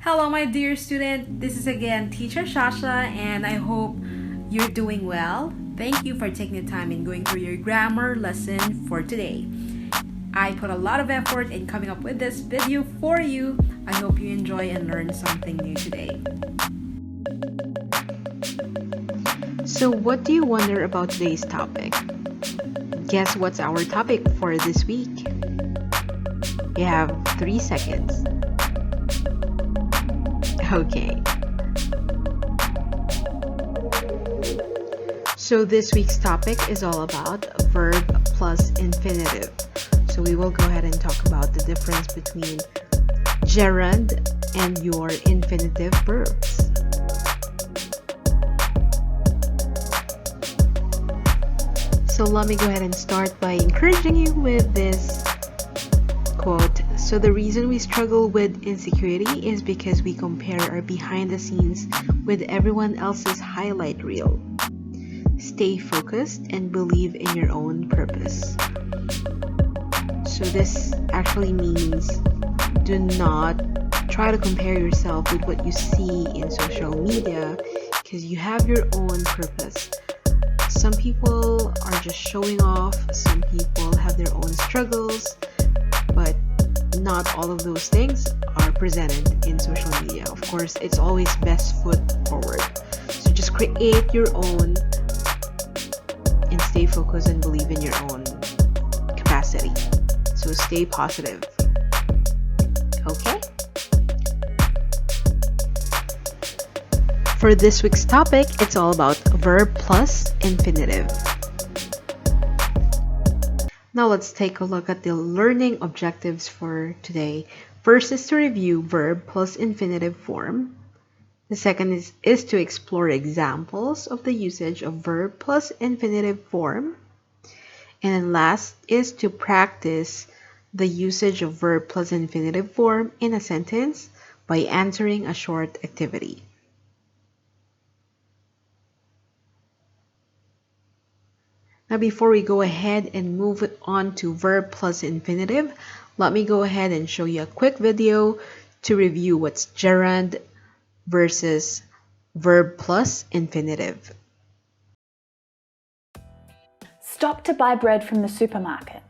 Hello, my dear student. This is again Teacher Shasha, and I hope you're doing well. Thank you for taking the time and going through your grammar lesson for today. I put a lot of effort in coming up with this video for you. I hope you enjoy and learn something new today. So what do you wonder about today's topic? Guess what's our topic for this week? You have 3 seconds. Okay. So this week's topic is all about verb plus infinitive. So we will go ahead and talk about the difference between gerund and your infinitive verbs. So let me go ahead and start by encouraging you with this quote. So the reason we struggle with insecurity is because we compare our behind the scenes with everyone else's highlight reel. Stay focused and believe in your own purpose. So this actually means do not try to compare yourself with what you see in social media, because you have your own purpose. Some people are just showing off, some people have their own struggles, but not all of those things are presented in social media. Of course, it's always best foot forward. So just create your own and stay focused and believe in your own capacity. So stay positive. Okay? For this week's topic, it's all about verb plus infinitive. Now let's take a look at the learning objectives for today. First is to review verb plus infinitive form. The second is to explore examples of the usage of verb plus infinitive form. And then last is to practice the usage of verb plus infinitive form in a sentence by answering a short activity. Now before we go ahead and move it on to verb plus infinitive, let me go ahead and show you a quick video to review what's gerund versus verb plus infinitive. Stop to buy bread from the supermarket.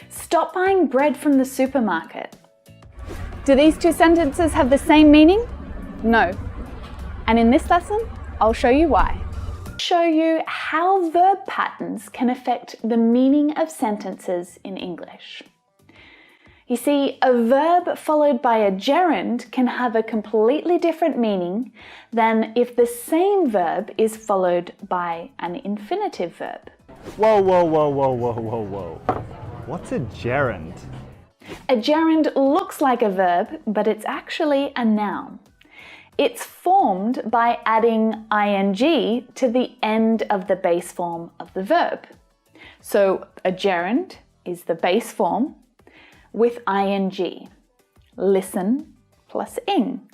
Stop buying bread from the supermarket. Do these two sentences have the same meaning? No. And in this lesson, I'll show you why. Show you how verb patterns can affect the meaning of sentences in English. You see, a verb followed by a gerund can have a completely different meaning than if the same verb is followed by an infinitive verb. Whoa. What's a gerund? A gerund looks like a verb, but it's actually a noun. It's formed by adding ing to the end of the base form of the verb. So a gerund is the base form with ing. Listen plus ing.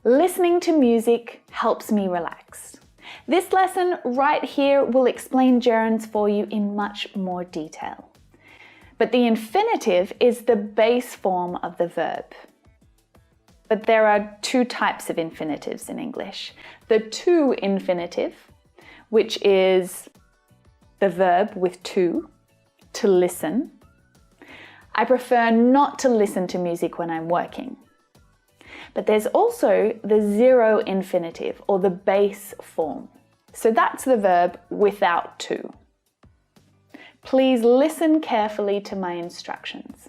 Listening to music helps me relax. This lesson right here will explain gerunds for you in much more detail. But the infinitive is the base form of the verb. But there are two types of infinitives in English. The to-infinitive, which is the verb with to listen. I prefer not to listen to music when I'm working. But there's also the zero infinitive, or the base form. So that's the verb without to. Please listen carefully to my instructions.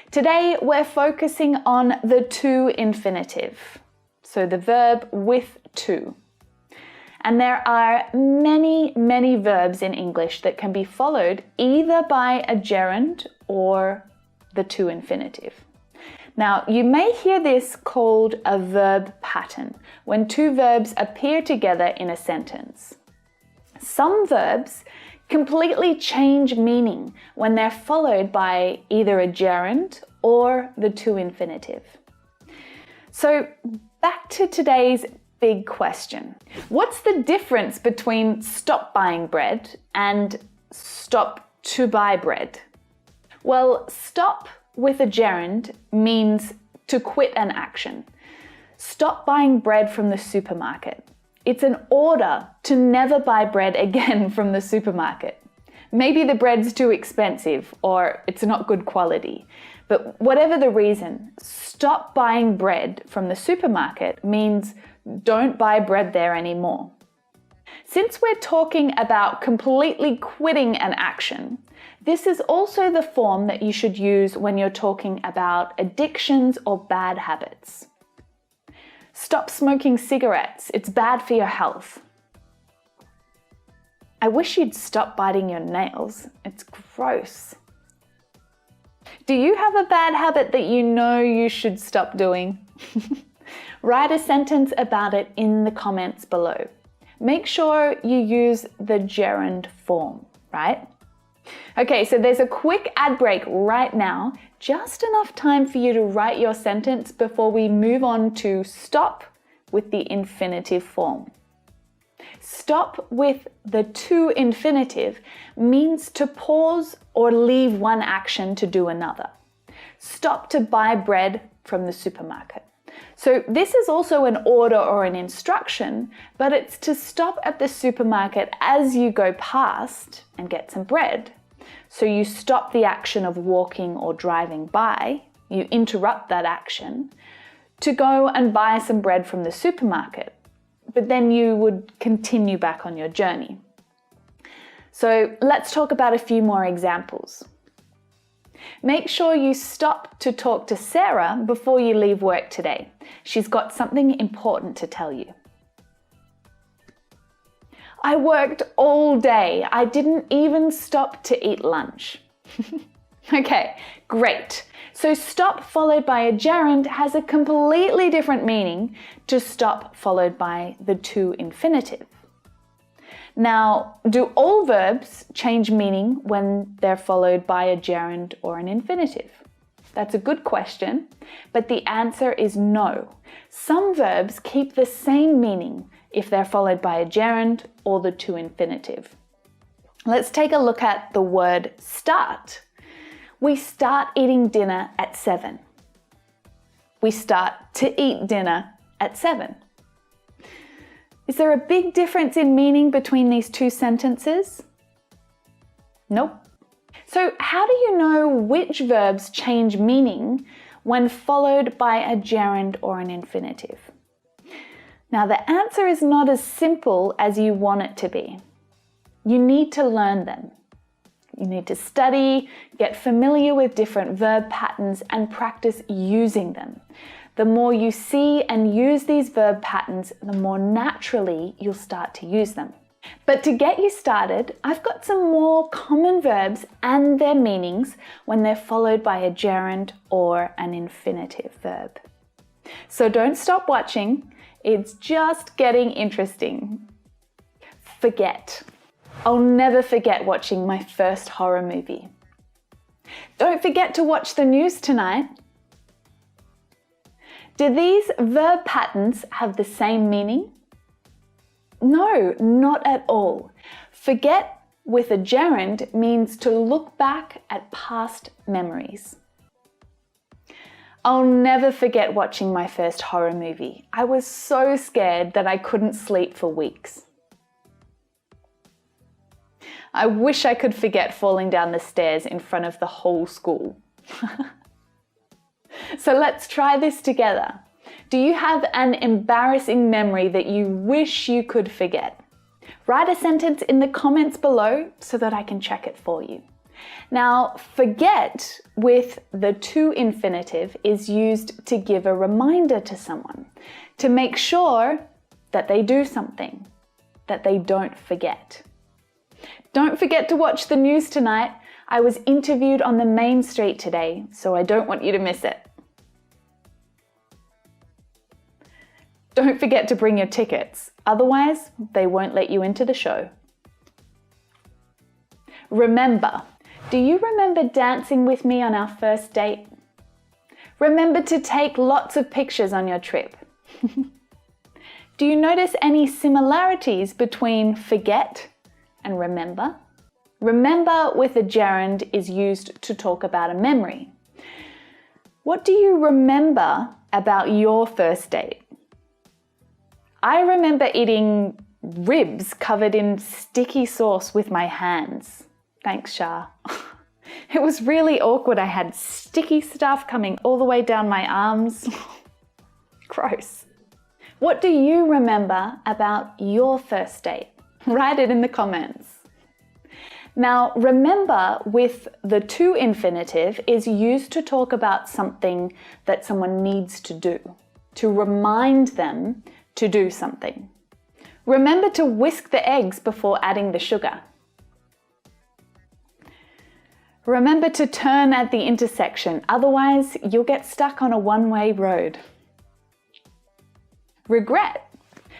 Today, we're focusing on the to-infinitive, so the verb with to. And there are many verbs in English that can be followed either by a gerund or the to-infinitive. Now, you may hear this called a verb pattern, when two verbs appear together in a sentence. Some verbs completely change meaning when they're followed by either a gerund or the to-infinitive. So back to today's big question. What's the difference between stop buying bread and stop to buy bread? Well, stop with a gerund means to quit an action. Stop buying bread from the supermarket. It's an order to never buy bread again from the supermarket. Maybe the bread's too expensive or it's not good quality. But whatever the reason, stop buying bread from the supermarket means don't buy bread there anymore. Since we're talking about completely quitting an action, this is also the form that you should use when you're talking about addictions or bad habits. Stop smoking cigarettes, it's bad for your health. I wish you'd stop biting your nails, it's gross. Do you have a bad habit that you know you should stop doing? Write a sentence about it in the comments below. Make sure you use the gerund form, right? Okay, so there's a quick ad break right now, just enough time for you to write your sentence before we move on to stop with the infinitive form. Stop with the to-infinitive means to pause or leave one action to do another. Stop to buy bread from the supermarket. So this is also an order or an instruction, but it's to stop at the supermarket as you go past and get some bread. So you stop the action of walking or driving by, you interrupt that action to go and buy some bread from the supermarket, but then you would continue back on your journey. So let's talk about a few more examples. Make sure you stop to talk to Sarah before you leave work today. She's got something important to tell you. I worked all day. I didn't even stop to eat lunch. Okay, great. So stop followed by a gerund has a completely different meaning to stop followed by the to-infinitive. Now, do all verbs change meaning when they're followed by a gerund or an infinitive? That's a good question, but the answer is no. Some verbs keep the same meaning if they're followed by a gerund or the to-infinitive. Let's take a look at the word start. We start eating dinner at 7. We start to eat dinner at 7. Is there a big difference in meaning between these two sentences? Nope. So how do you know which verbs change meaning when followed by a gerund or an infinitive? Now the answer is not as simple as you want it to be. You need to learn them. You need to study, get familiar with different verb patterns and practice using them. The more you see and use these verb patterns, the more naturally you'll start to use them. But to get you started, I've got some more common verbs and their meanings when they're followed by a gerund or an infinitive verb. So don't stop watching, it's just getting interesting. Forget. I'll never forget watching my first horror movie. Don't forget to watch the news tonight. Do these verb patterns have the same meaning? No, not at all. Forget with a gerund means to look back at past memories. I'll never forget watching my first horror movie. I was so scared that I couldn't sleep for weeks. I wish I could forget falling down the stairs in front of the whole school. So let's try this together. Do you have an embarrassing memory that you wish you could forget? Write a sentence in the comments below so that I can check it for you. Now, forget with the to-infinitive is used to give a reminder to someone, to make sure that they do something, that they don't forget. Don't forget to watch the news tonight. I was interviewed on the main street today, so I don't want you to miss it. Don't forget to bring your tickets, otherwise they won't let you into the show. Remember. Do you remember dancing with me on our first date? Remember to take lots of pictures on your trip. Do you notice any similarities between forget and remember? Remember with a gerund is used to talk about a memory. What do you remember about your first date? I remember eating ribs covered in sticky sauce with my hands. Thanks, Shah. It was really awkward. I had sticky stuff coming all the way down my arms. Gross. What do you remember about your first date? Write it in the comments. Now, remember with the to infinitive is used to talk about something that someone needs to do, to remind them to do something. Remember to whisk the eggs before adding the sugar. Remember to turn at the intersection, otherwise you'll get stuck on a one-way road. Regret.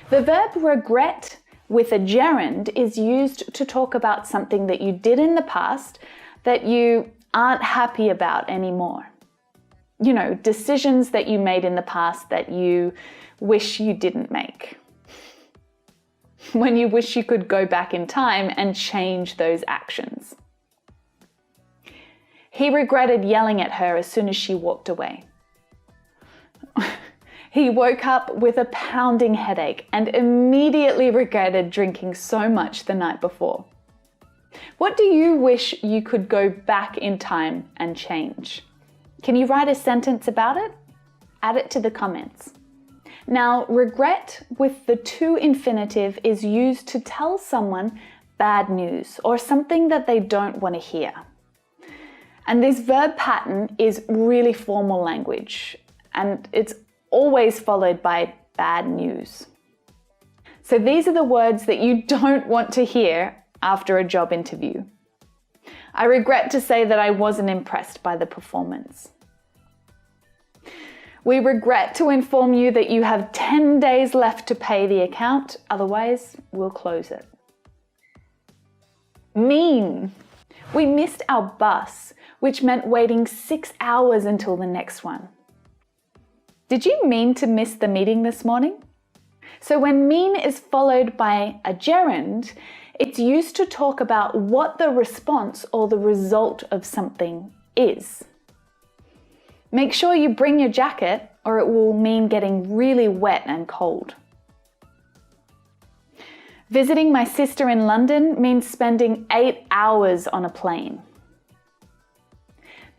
The verb regret with a gerund is used to talk about something that you did in the past that you aren't happy about anymore. You know, decisions that you made in the past that you wish you didn't make. When you wish you could go back in time and change those actions. He regretted yelling at her as soon as she walked away. He woke up with a pounding headache and immediately regretted drinking so much the night before. What do you wish you could go back in time and change? Can you write a sentence about it? Add it to the comments. Now, regret with the to infinitive is used to tell someone bad news or something that they don't want to hear. And this verb pattern is really formal language, and it's always followed by bad news. So these are the words that you don't want to hear after a job interview. I regret to say that I wasn't impressed by the performance. We regret to inform you that you have 10 days left to pay the account, otherwise we'll close it. Mean. We missed our bus, which meant waiting 6 hours until the next one. Did you mean to miss the meeting this morning? So when mean is followed by a gerund, it's used to talk about what the response or the result of something is. Make sure you bring your jacket or it will mean getting really wet and cold. Visiting my sister in London means spending 8 hours on a plane.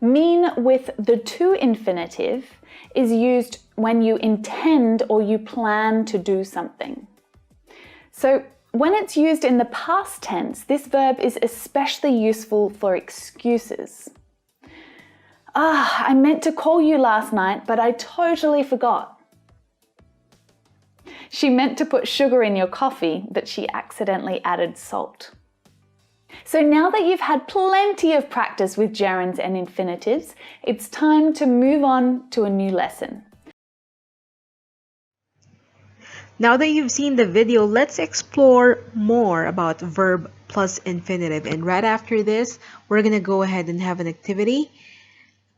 Mean with the to infinitive is used when you intend or you plan to do something. So when it's used in the past tense, this verb is especially useful for excuses. I meant to call you last night, but I totally forgot. She meant to put sugar in your coffee, but she accidentally added salt. So now that you've had plenty of practice with gerunds and infinitives, it's time to move on to a new lesson. Now that you've seen the video, let's explore more about verb plus infinitive. And right after this, we're going to go ahead and have an activity.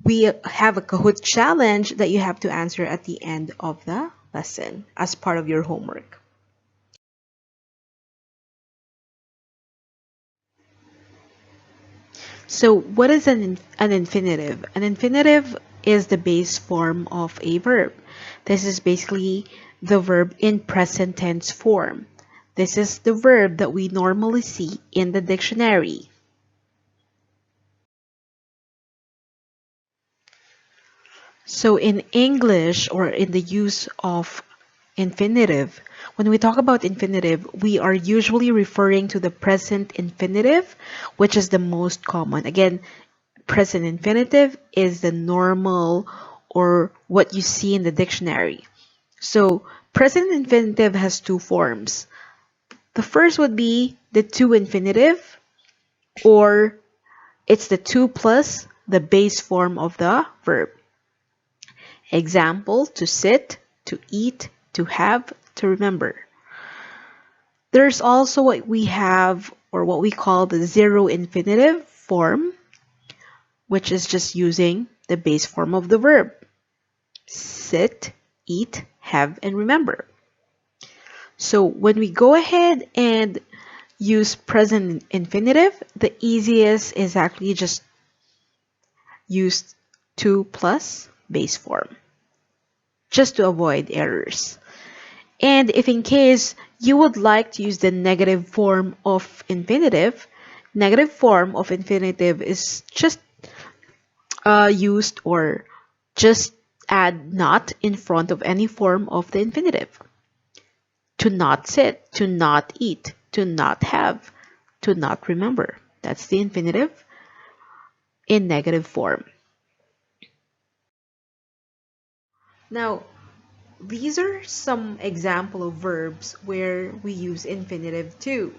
We have a Kahoot challenge that you have to answer at the end of the lesson as part of your homework. So what is an infinitive? An infinitive is the base form of a verb. This is basically the verb in present tense form. This is the verb that we normally see in the dictionary. So in English, or in the use of infinitive, when we talk about infinitive, we are usually referring to the present infinitive, which is the most common. Again, present infinitive is the normal or what you see in the dictionary. So present infinitive has two forms. The first would be the to infinitive, or it's the to plus the base form of the verb. Example, to sit, to eat, to have, to remember. There's also what we have, or what we call the zero infinitive form, which is just using the base form of the verb. Sit, eat, have, and remember. So when we go ahead and use present infinitive, the easiest is actually just use to plus base form, just to avoid errors. And if in case you would like to use the negative form of infinitive, negative form of infinitive is just used or just add not in front of any form of the infinitive. To not sit, to not eat, to not have, to not remember. That's the infinitive in negative form. Now, these are some example of verbs where we use infinitive to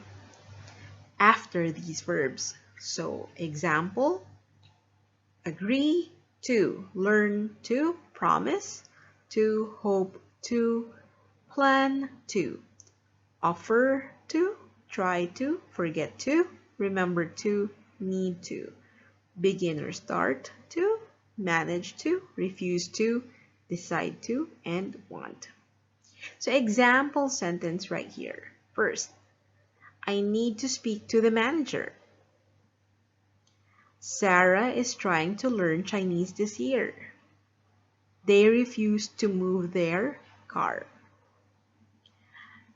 after these verbs. So, example, agree to, learn to, promise to, hope to, plan to, offer to, try to, forget to, remember to, need to, begin or start to, manage to, refuse to, decide to, and want. So example sentence right here. First, I need to speak to the manager. Sarah is trying to learn Chinese this year. They refuse to move their car.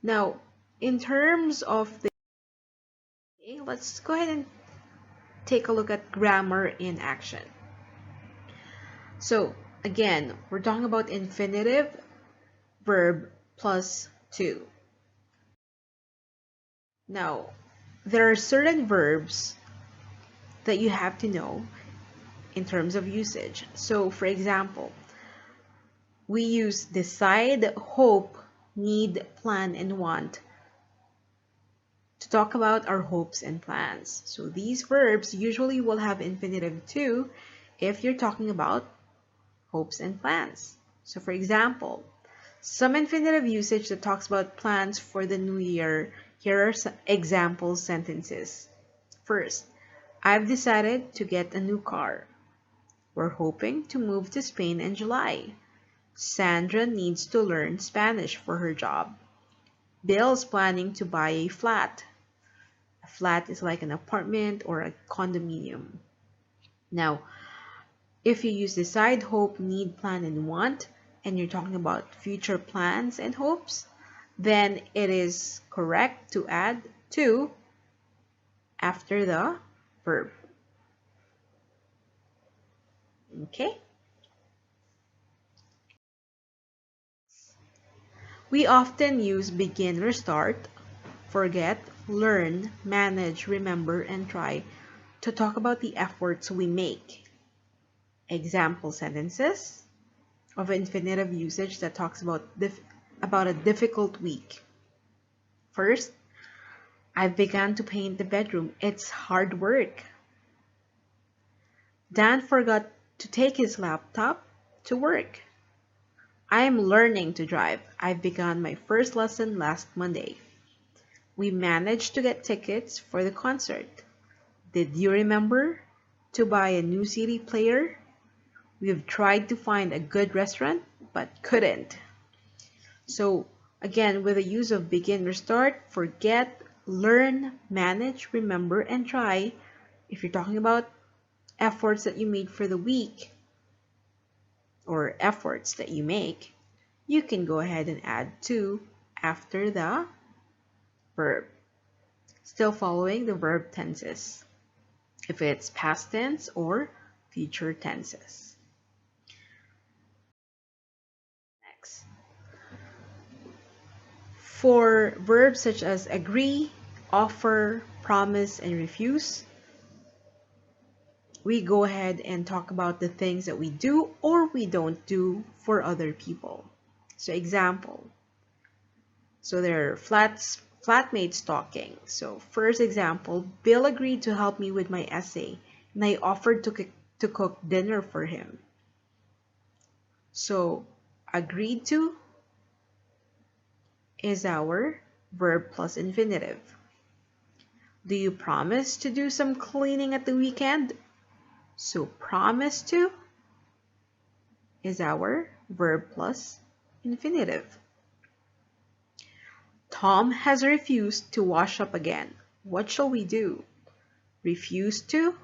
Now, in terms of the let's go ahead and take a look at grammar in action. So again, we're talking about infinitive verb plus to. Now, there are certain verbs that you have to know in terms of usage. So for example, we use decide, hope, need, plan, and want to talk about our hopes and plans. So these verbs usually will have infinitive to if you're talking about hopes and plans. So for example, some infinitive usage that talks about plans for the new year. Here are some example sentences. First, I've decided to get a new car. We're hoping to move to Spain in July. Sandra needs to learn Spanish for her job. Bill's planning to buy a flat. A flat is like an apartment or a condominium. Now, if you use decide, hope, need, plan, and want, and you're talking about future plans and hopes, then it is correct to add to after the verb. Okay? We often use begin or start, forget, learn, manage, remember, and try to talk about the efforts we make. Example sentences of infinitive usage that talks about a difficult week. First, I've begun to paint the bedroom. It's hard work. Dan forgot to take his laptop to work. I am learning to drive. I've begun my first lesson last Monday. We managed to get tickets for the concert. Did you remember to buy a new CD player? We've tried to find a good restaurant, but couldn't. So again, with the use of begin or start, forget, learn, manage, remember, and try, if you're talking about efforts that you made for the week or efforts that you make, you can go ahead and add to after the verb. Still following the verb tenses, if it's past tense or future tenses. Next. For verbs such as agree, offer, promise, and refuse, we go ahead and talk about the things that we do or we don't do for other people. So example, so there are flatmates talking. So first example, Bill agreed to help me with my essay and I offered to cook dinner for him. So agreed to is our verb plus infinitive. Do you promise to do some cleaning at the weekend? So promise to is our verb plus infinitive. Tom has refused to wash up again. What shall we do? Refuse to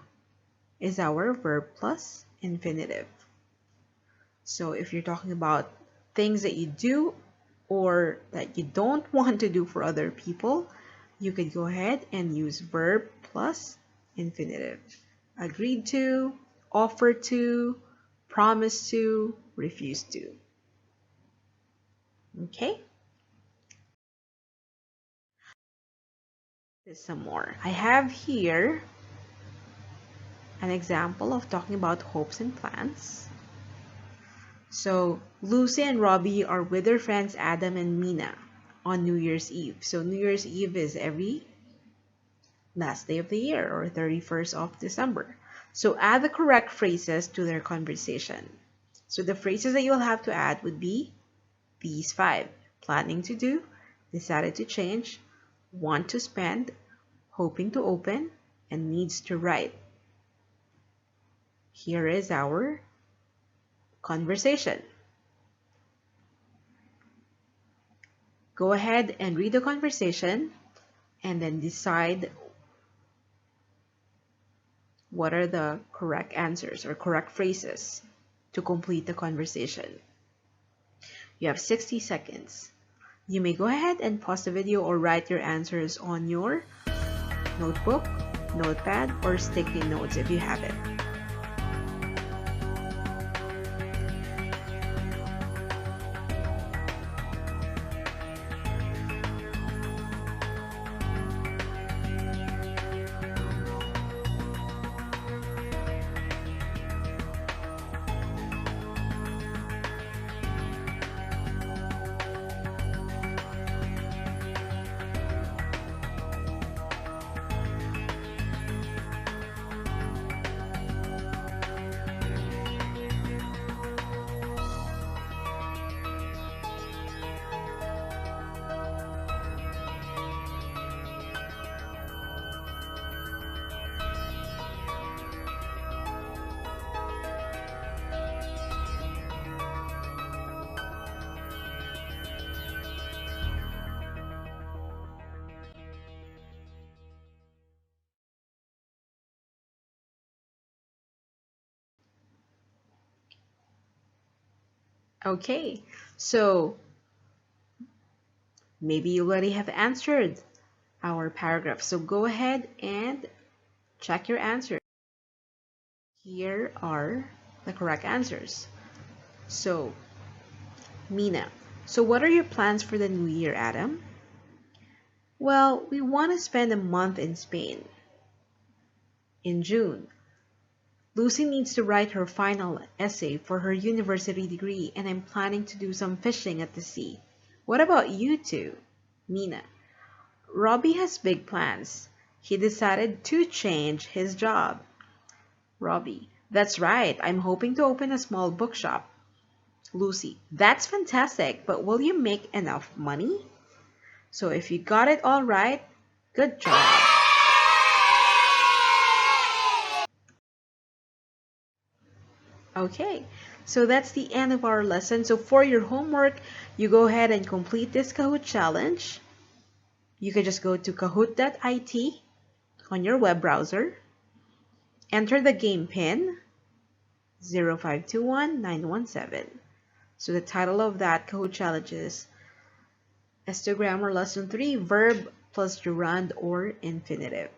is our verb plus infinitive. So if you're talking about things that you do or that you don't want to do for other people, you could go ahead and use verb plus infinitive. Agreed to, offer to, promise to, refuse to. Okay? There's some more. I have here an example of talking about hopes and plans. So Lucy and Robbie are with their friends Adam and Mina on New Year's Eve. So New Year's Eve is every last day of the year, or 31st of December. So add the correct phrases to their conversation. So the phrases that you'll have to add would be these 5. Planning to do, decided to change, want to spend, hoping to open, and needs to write. Here is our conversation. Go ahead and read the conversation and then decide what are the correct answers or correct phrases to complete the conversation. You have 60 seconds. You may go ahead and pause the video or write your answers on your notebook, notepad, or sticky notes if you have it. Okay, so maybe you already have answered our paragraph. So go ahead and check your answers. Here are the correct answers. So, Mina, so what are your plans for the new year, Adam? Well, we want to spend a month in Spain in June. Lucy needs to write her final essay for her university degree, and I'm planning to do some fishing at the sea. What about you two? Mina. Robbie has big plans. He decided to change his job. Robbie. That's right. I'm hoping to open a small bookshop. Lucy. That's fantastic, but will you make enough money? So if you got it all right, good job. Okay, so that's the end of our lesson. So for your homework, you go ahead and complete this Kahoot challenge. You can just go to kahoot.it on your web browser. Enter the game pin 0521917. So the title of that Kahoot challenge is S2 Grammar Lesson 3, Verb plus Gerund or Infinitive.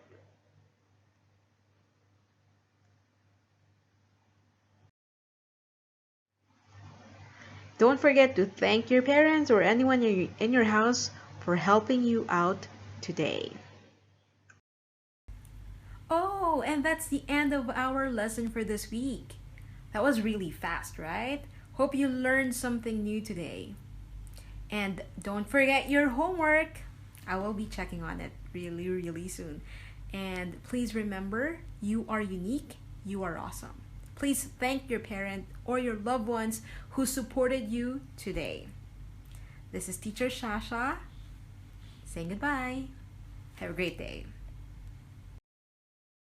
Don't forget to thank your parents or anyone in your house for helping you out today. Oh, and that's the end of our lesson for this week. That was really fast, right? Hope you learned something new today. And don't forget your homework. I will be checking on it really soon. And please remember, you are unique, you are awesome. Please thank your parent or your loved ones who supported you today. This is Teacher Shasha saying goodbye. Have a great day.